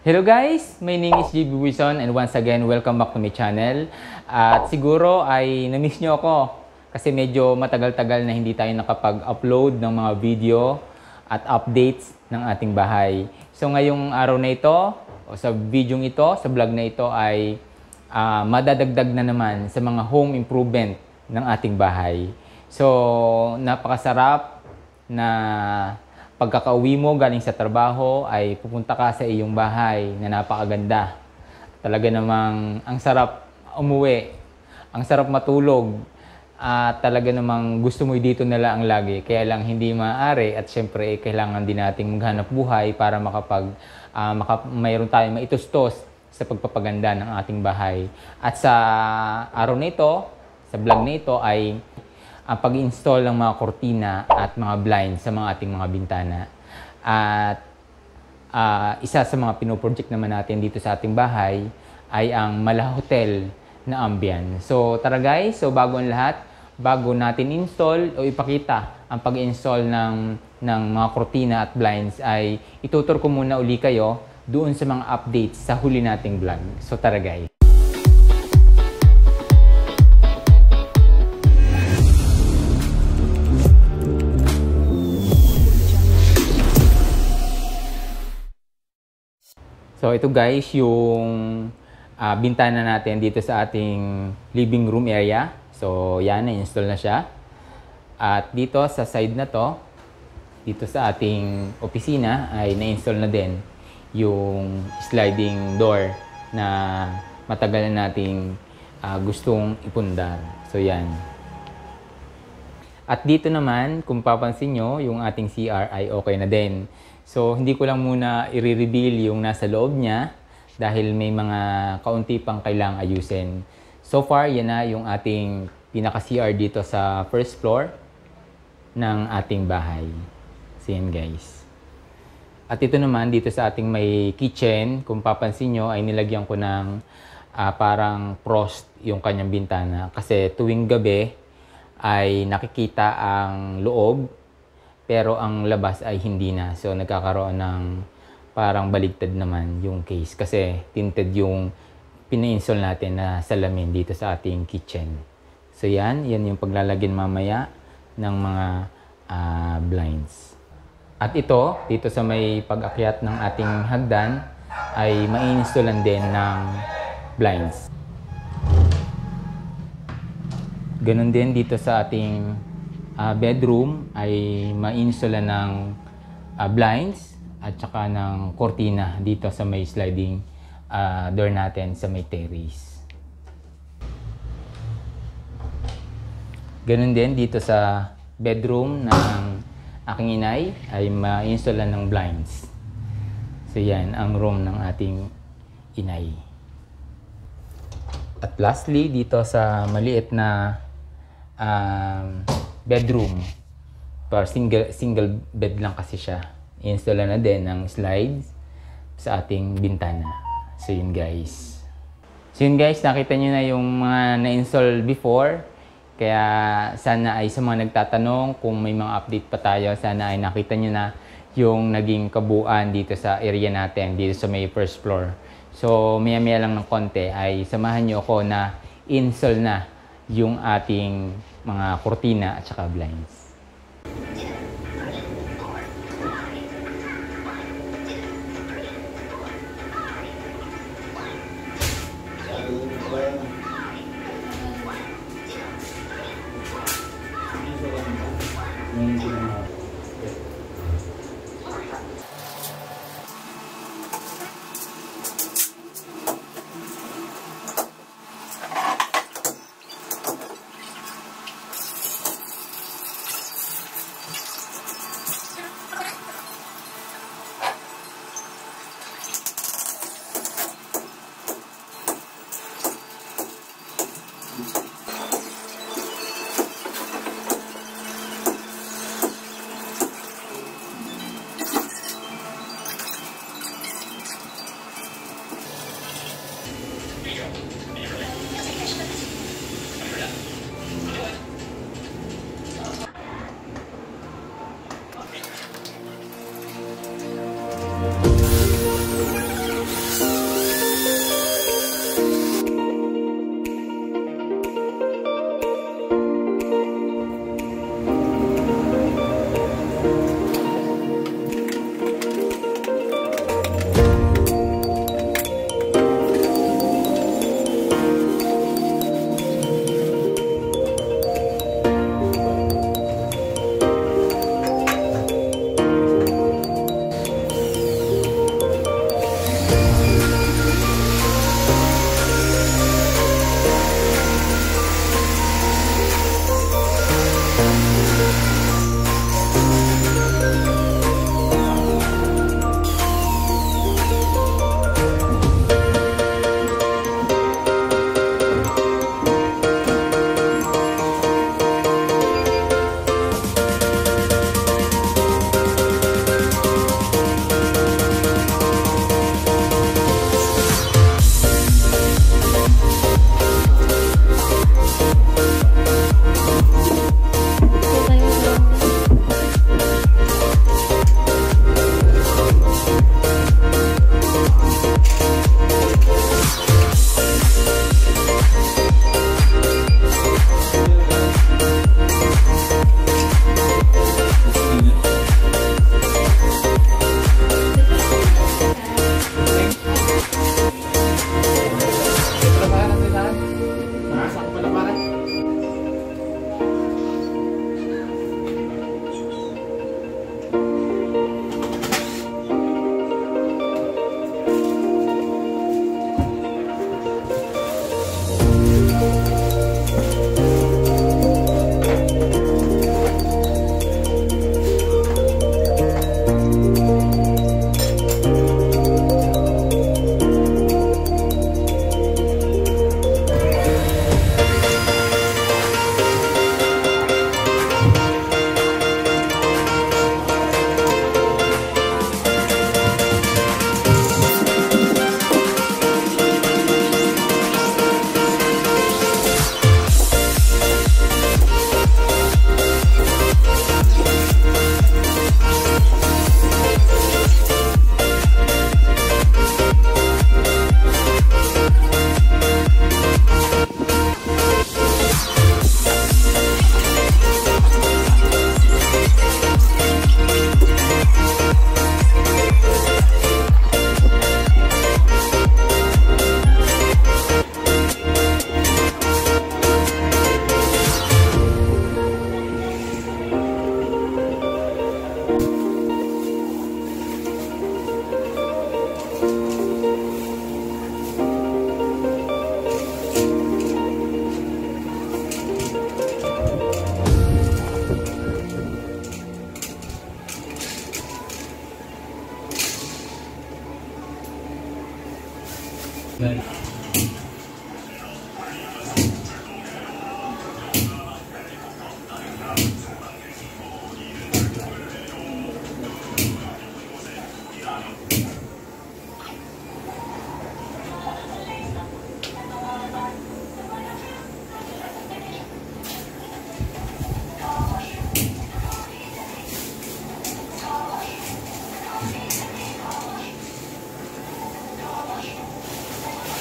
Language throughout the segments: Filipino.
Hello guys! My name is JB Wilson and once again, welcome back to my channel. At siguro ay na-miss nyo ako kasi medyo matagal-tagal na hindi tayo nakapag-upload ng mga video at updates ng ating bahay. So ngayong araw na ito, o sa video ito, sa vlog na ito ay madadagdag na naman sa mga home improvement ng ating bahay. So napakasarap na pagkakauwi mo galing sa trabaho ay pupunta ka sa iyong bahay na napakaganda. Talaga namang ang sarap umuwi, ang sarap matulog, at talaga namang gusto mo dito na lang lagi. Kaya lang hindi maaari at syempre kailangan din nating maghanap buhay para mayroon tayong maitustos sa pagpapaganda ng ating bahay. At sa araw na ito, sa vlog na ito ay ang pag-install ng mga kortina at mga blinds sa mga ating mga bintana. At isa sa mga pinoproject naman natin dito sa ating bahay ay ang Mala Hotel na ambience. So tara guys, so bago ang lahat, bago natin install o ipakita ang pag-install ng mga kortina at blinds ay itutur ko muna uli kayo doon sa mga updates sa huli nating vlog. So tara guys. So ito guys, yung bintana natin dito sa ating living room area. So yan, na-install na siya. At dito sa side na to, dito sa ating opisina ay na-install na din yung sliding door na matagal na nating gustong ipundar. So yan. At dito naman, kung papansin nyo, yung ating CR ay okay na din. So, hindi ko lang muna i-reveal yung nasa loob niya dahil may mga kaunti pang kailangang ayusin. So far, yan na yung ating pinaka-CR dito sa first floor ng ating bahay. So, yan guys. At ito naman, dito sa ating may kitchen, kung papansin nyo, ay nilagyan ko ng parang frost yung kanyang bintana. Kasi tuwing gabi ay nakikita ang loob, pero ang labas ay hindi na. So, nagkakaroon ng parang baligtad naman yung case. Kasi tinted yung pina-install natin na salamin dito sa ating kitchen. So, yan yung paglalagyan mamaya ng mga blinds. At ito, dito sa may pag-akyat ng ating hagdan, ay ma-installan din ng blinds. Ganon din dito sa ating bedroom ay ma-install ng blinds at saka ng kortina dito sa may sliding door natin sa may terrace. Ganun din dito sa bedroom ng aking inay ay ma-install ng blinds. So yan ang room ng ating inay. At lastly, dito sa maliit na bedroom, para single bed lang kasi siya, install na din ng slides sa ating bintana. So yun guys. So yun guys, nakita nyo na yung mga na-install before. Kaya sana ay sa mga nagtatanong kung may mga update pa tayo, sana ay nakita nyo na yung naging kabuuan dito sa area natin, dito sa may first floor. So maya-maya lang ng konti ay samahan nyo ako na install na yung ating mga kortina at saka blinds.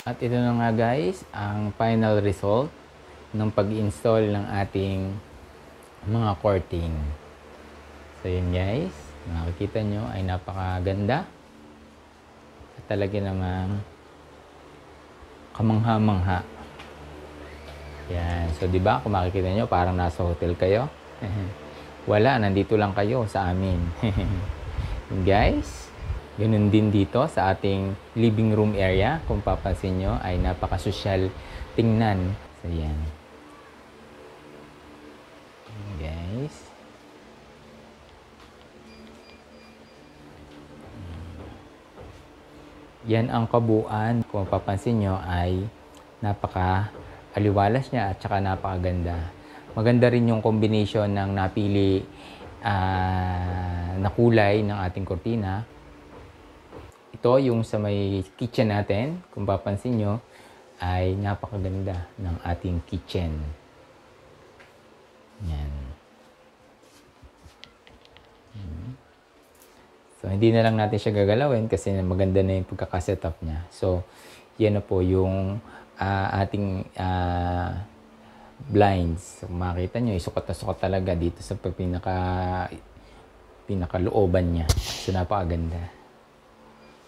At ito na nga guys, ang final result ng pag-install ng ating mga curtain. So yun guys, makikita nyo ay napakaganda. At talaga namang kamangha-mangha. Yan. So di ba kung makikita nyo parang nasa hotel kayo. Wala, nandito lang kayo sa amin. Guys, ganun din dito sa ating living room area. Kung papansin nyo ay napaka-social tingnan. So yan. Guys. Yan ang kabuuan. Kung papansin nyo ay napaka-aliwalas niya at saka napakaganda. Maganda rin yung combination ng napili na kulay ng ating kortina. Ito yung sa may kitchen natin. Kung papansin nyo ay napakaganda ng ating kitchen. Yan. So, hindi na lang natin siya gagalawin kasi maganda na yung pagkakasetup niya. So, yan na po yung ating blinds. So, makita nyo, sukat na sukat talaga dito sa pinakalooban niya. So, napakaganda.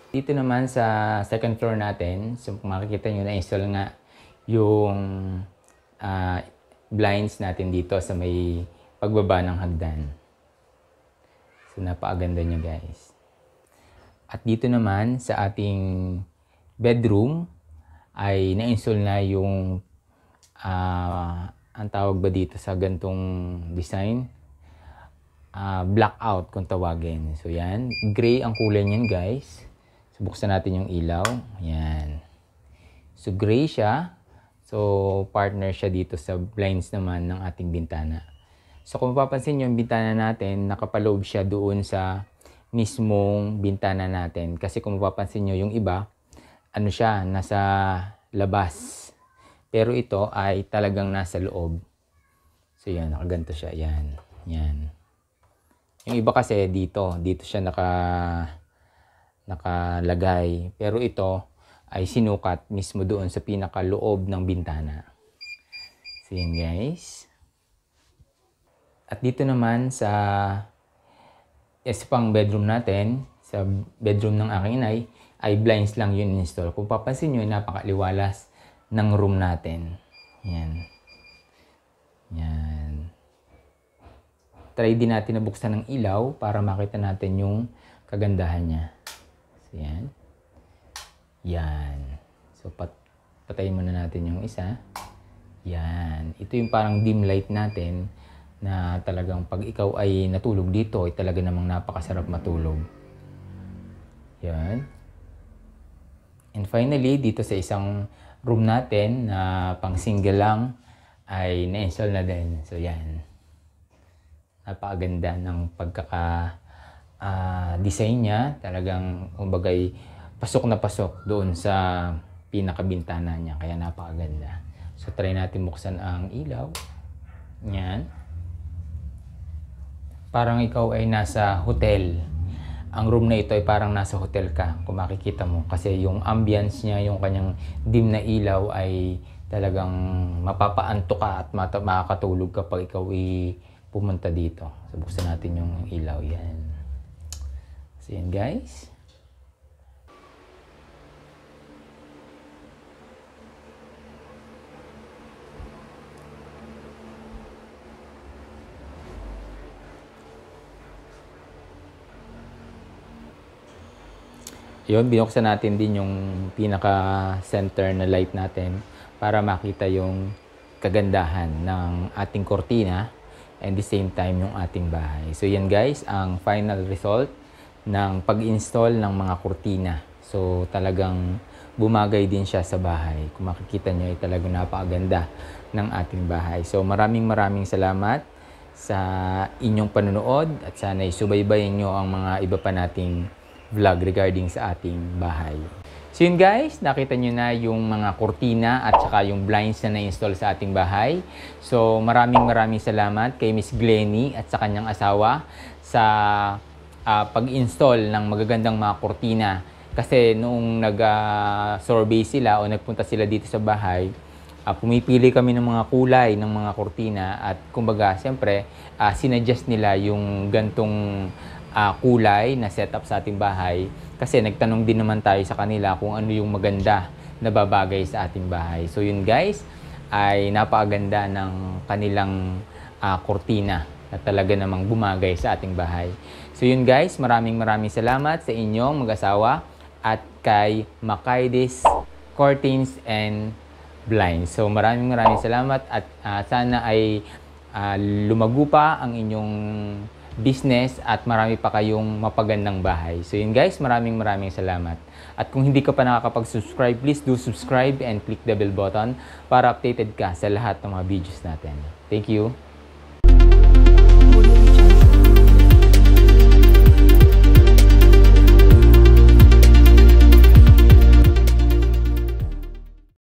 Dito naman sa second floor natin, so makikita nyo na-install nga yung blinds natin dito sa may pagbaba ng hagdan. So, napakaganda niya guys. At dito naman sa ating bedroom ay na-install na yung ang tawag ba dito sa gantong design? Blackout kung tawagin. So, yan. Gray ang kulay niyan guys. So, buksan natin yung ilaw. Yan. So, gray siya. So, partner siya dito sa blinds naman ng ating bintana. So, kung mapapansin nyo, yung bintana natin, nakapaloob siya doon sa mismong bintana natin. Kasi kung mapapansin nyo, yung iba, ano siya, nasa labas. Pero ito ay talagang nasa loob. So, yan, nakaganto siya. Yan. Yan. Yung iba kasi dito siya nakalagay. Pero ito ay sinukat mismo doon sa pinakaloob ng bintana. So yan guys. At dito naman sa pang bedroom natin, sa bedroom ng aking inay, ay blinds lang yun install. Kung papansin nyo, napakaliwalas ng room natin. Yan. Yan. Try din natin na buksan ng ilaw para makita natin yung kagandahan niya. So, yan. Yan. So, patayin muna natin yung isa. Yan. Ito yung parang dim light natin na talagang pag ikaw ay natulog dito, ay talaga namang napakasarap matulog. Yan. And finally, dito sa isang room natin na pang single lang, ay na-install na din. So, yan. Napakaganda ng design niya. Talagang, kumbagay, pasok na pasok doon sa pinakabintana niya. Kaya napakaganda. So, try natin buksan ang ilaw. Yan. Parang ikaw ay nasa hotel. Ang room na ito ay parang nasa hotel ka, kung makikita mo. Kasi yung ambience niya, yung kanyang dim na ilaw ay talagang mapapaanto ka at makakatulog kapag ikaw ay pumunta dito. So, buksan natin yung ilaw. Yan. So, yan guys. Yun, binuksan natin din yung pinaka-center na light natin para makita yung kagandahan ng ating kortina and the same time yung ating bahay. So yan guys, ang final result ng pag-install ng mga kortina. So talagang bumagay din siya sa bahay. Kung makikita nyo ay talagang napakaganda ng ating bahay. So maraming salamat sa inyong panonood at sana isubaybayan nyo ang mga iba pa nating vlog regarding sa ating bahay. So yun guys, nakita nyo na yung mga kurtina at saka yung blinds na na-install sa ating bahay. So maraming salamat kay Miss Glenny at sa kanyang asawa sa pag-install ng magagandang mga kurtina. Kasi noong nag-survey sila o nagpunta sila dito sa bahay, pumipili kami ng mga kulay ng mga kurtina at kumbaga siyempre sinuggest nila yung gantong kulay na setup sa ating bahay kasi nagtanong din naman tayo sa kanila kung ano yung maganda na babagay sa ating bahay. So yun guys, ay napakaganda ng kanilang kurtina na talaga namang bumagay sa ating bahay. So yun guys, maraming salamat sa inyong mag-asawa at kay Makaydis Curtains and Blinds. So maraming salamat at sana ay lumago pa ang inyong business at marami pa kayong mapagandang bahay. So yun guys, maraming salamat. At kung hindi ka pa nakakapag-subscribe, please do subscribe and click the bell button para updated ka sa lahat ng mga videos natin. Thank you!